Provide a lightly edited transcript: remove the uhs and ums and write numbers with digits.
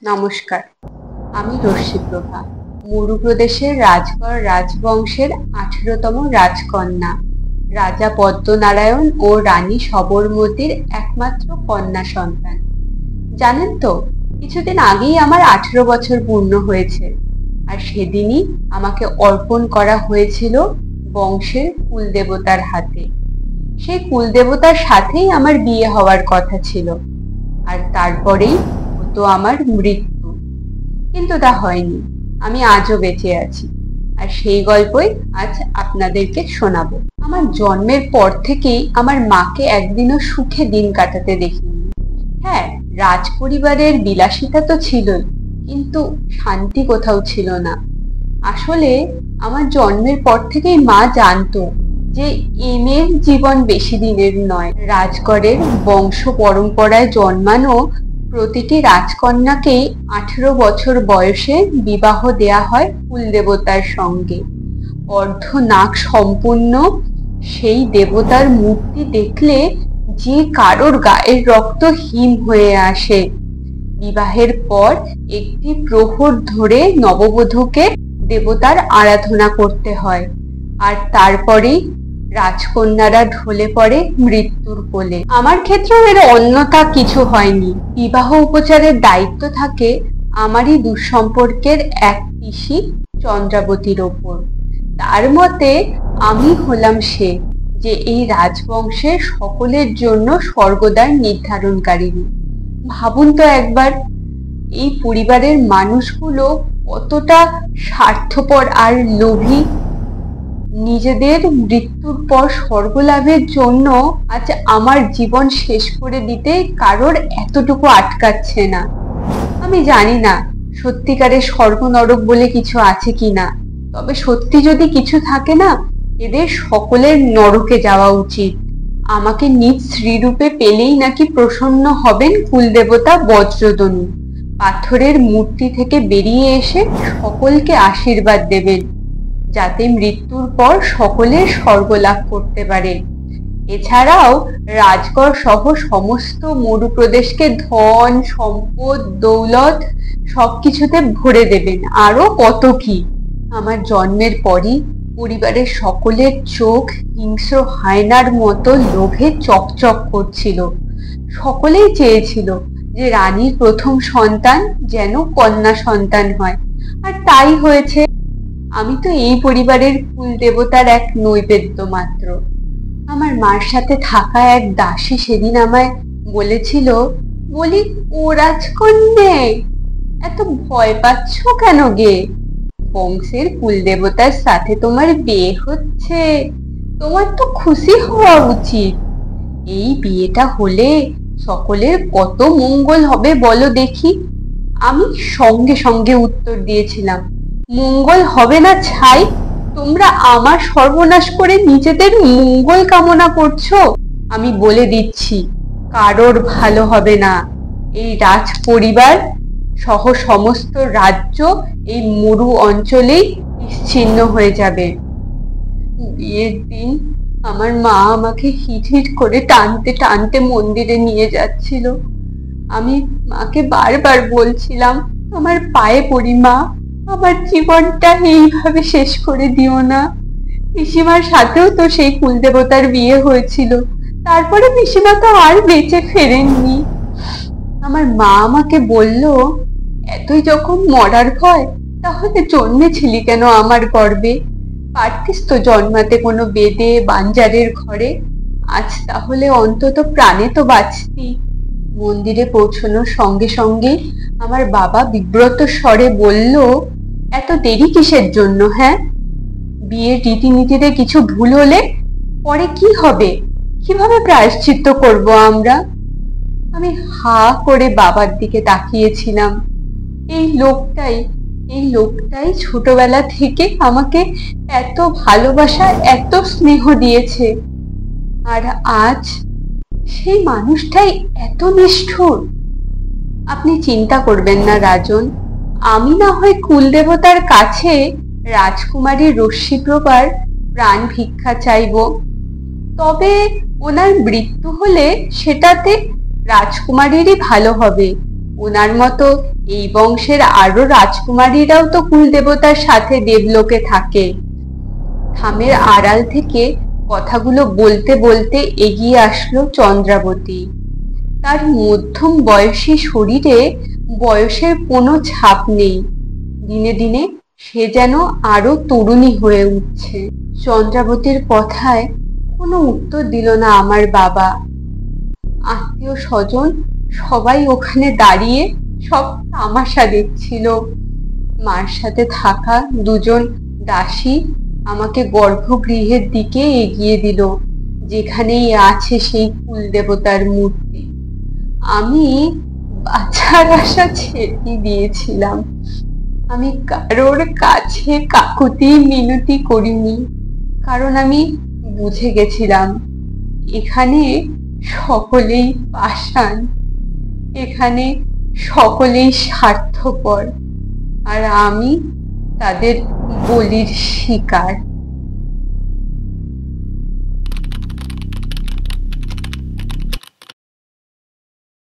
নমস্কার, আমি রশ্মিপ্রভা। মরুপ্রদেশের রাজগড় রাজবংশের 18তম রাজকন্যা, রাজা পদ্মনারায়ণ ও রানী সবরমতীর একমাত্র কন্যা সন্তান। জানেন তো, কিছুদিন আগেই আমার 18 বছর পূর্ণ হয়েছে, আর সেদিনই আমাকে অর্পণ করা হয়েছিল বংশের কুলদেবতার হাতে। সেই কুলদেবতার সাথেই আমার বিয়ে হওয়ার কথা ছিল, আর তারপরেই হতো আমার মৃত্যু। কিন্তু তা হয়নি, আমি আজও বেঁচে আছি, আর সেই গল্পই আজ আপনাদেরকে শোনাবো। আমার জন্মের পর থেকেই আমার মাকে একদিনও সুখে দিন কাটাতে দেখিনি। হ্যাঁ, রাজ পরিবারের বিলাসিতা তো ছিলই, কিন্তু শান্তি কোথাও ছিল না। আসলে আমার জন্মের পর থেকেই মা জানতো যে এ মেয়ের জীবন বেশি দিনের নয়। রাজগড়ের বংশ পরম্পরায় জন্মানো প্রতিটি রাজকন্যাকেই 18 বছর বয়সে বিবাহ দেয়া হয় কুলদেবতার সঙ্গে। অর্ধনাগ সম্পূর্ণ সেই দেবতার মূর্তি দেখলে যে কারোর গায়ের রক্ত হিম হয়ে আসে। বিবাহের পর একটি প্রহর ধরে নববধূকে দেবতার আরাধনা করতে হয়, আর তারপরেই রাজকন্যারা ঢলে পড়ে মৃত্যুর কোলে। আমার ক্ষেত্রেও এর অন্যথা কিছু হয়নি। বিবাহ উপচারের দায়িত্ব থাকে আমারই দুঃসম্পর্কের এক পিসি চন্দ্রাবতীর ওপর। তার মতে আমি হলাম সে, যে এই রাজবংশের সকলের জন্য স্বর্গদ্বার নির্ধারণকারিণী। ভাবুন তো একবার, এই পরিবারের মানুষগুলো কতটা স্বার্থপর আর লোভী। নিজেদের মৃত্যুর পর স্বর্গ লাভের জন্য আজ আমার জীবন শেষ করে দিতে কারোর এতটুকু আটকাচ্ছে না। আমি জানি না সত্যিকারের স্বর্গ নরক বলে কিছু আছে কিনা, তবে সত্যি যদি কিছু থাকে না, এদের সকলের নরকে যাওয়া উচিত। আমাকে নিজ শ্রীরূপে পেলেই নাকি প্রসন্ন হবেন কুলদেবতা বজ্রদনু। পাথরের মূর্তি থেকে বেরিয়ে এসে সকলকে আশীর্বাদ দেবেন, যাতে মৃত্যুর পর সকলে স্বর্গ লাভ করতে পারে। এছাড়াও রাজগড় সহ সমস্ত মরুপ্রদেশকে ধন সম্পদ দৌলত সবকিছুতে ভরে দেবেন, আরো কত কি। আমার জন্মের পরই পরিবারের সকলের চোখ হিংস্র হায়নার মতো লোভে চকচক করছিল। সকলেই চেয়েছিল যে রানীর প্রথম সন্তান যেন কন্যা সন্তান হয়, আর তাই হয়েছে। আমি তো এই পরিবারের কুলদেবতার এক নৈবেদ্য মাত্র। আমার মার সাথে থাকা এক দাসী সেদিন আমায় বলেছিল, বলি, ও রাজকন্যে, এত ভয় পাচ্ছ কেন গে? বংশের কুলদেবতার সাথে তোমার বিয়ে হচ্ছে, তোমার তো খুশি হওয়া উচিত। এই বিয়েটা হলে সকলের কত মঙ্গল হবে বলো দেখি। আমি সঙ্গে সঙ্গে উত্তর দিয়েছিলাম, মঙ্গল হবে না ছাই, তোমরা আমার সর্বনাশ করে নিজেদের মঙ্গল কামনা করছো। আমি বলে দিচ্ছি, কারোর ভালো হবে না। এই রাজ পরিবার সহ সমস্ত রাজ্য এই মরু অঞ্চলেই নিশ্চিহ্ন হয়ে যাবে। বিয়ের দিন আমার মা আমাকে হিট হিট করে টানতে টানতে মন্দিরে নিয়ে যাচ্ছিল। আমি মাকে বারবার বলছিলাম, আমার পায়ে পড়ি মা, আমার জীবনটা এইভাবে শেষ করে দিও না। পিসিমার সাথেও তো সেই কুলদেবতার বিয়ে হয়েছিল, তারপরে পিসিমা তো আর বেঁচে ফেরেননি। আমার মা আমাকে বলল, এতই যখন মরার ভয়, তাহলে জন্মেছিলি কেন আমার গর্ভে? পারতিস তো জন্মাতে কোনো বেদে বাঞ্জারের ঘরে, আজ তাহলে অন্তত প্রাণে তো বাঁচতি। মন্দিরে পৌঁছানোর সঙ্গে সঙ্গে আমার বাবা বিব্রত স্বরে বলল, এত দেরি কিসের জন্য? হ্যাঁ, বিয়ের রীতিনীতিতে কিছু ভুল হলে পরে কি হবে? কিভাবে প্রায়শ্চিত্ত করব আমরা? আমি হা করে বাবার দিকে তাকিয়েছিলাম। এই লোকটাই ছোটবেলা থেকে আমাকে এত ভালোবাসা, এত স্নেহ দিয়েছে, আর আজ সেই মানুষটাই এত নিষ্ঠুর। আপনি চিন্তা করবেন না রাজন, আমি না হয় কুলদেবতার কাছে রাজকুমারী রশ্মিপ্রভার প্রাণ ভিক্ষা চাইব, তবে ওনার মৃত্যু হলে সেটাতে রাজকুমারীরই ভালো হবে, ওনার মতো এই বংশের আরো রাজকুমারীরাও তো কুলদেবতার সাথে দেবলোকে থাকে। থামের আড়াল থেকে কথাগুলো বলতে বলতে এগিয়ে আসলো চন্দ্রাবতী। তার মধ্যম বয়সী শরীরে বয়সের কোনো ছাপ নেই। দিনে দিনে সে যেন আরো তরুণী হয়ে উঠছে। চন্দ্রাবতীর কথায় কোনো উত্তর দিল না আমার বাবা। আত্মীয় স্বজন সবাই ওখানে দাঁড়িয়ে সব তামাশা দেখছিল। মার সাথে থাকা দুজন দাসী আমাকে গর্ভগৃহের দিকে এগিয়ে দিল, যেখানেই আছে সেই কুলদেবতার মূর্তি। আমি বাঁচার আশা ছেড়ে দিয়েছিলাম। আমি কারোর কাছে কাকুতি মিনতি করিনি, কারণ আমি বুঝে গেছিলাম এখানে সকলেই পাষাণ, এখানে সকলেই স্বার্থপর, আর আমি তাদের বলির শিকার।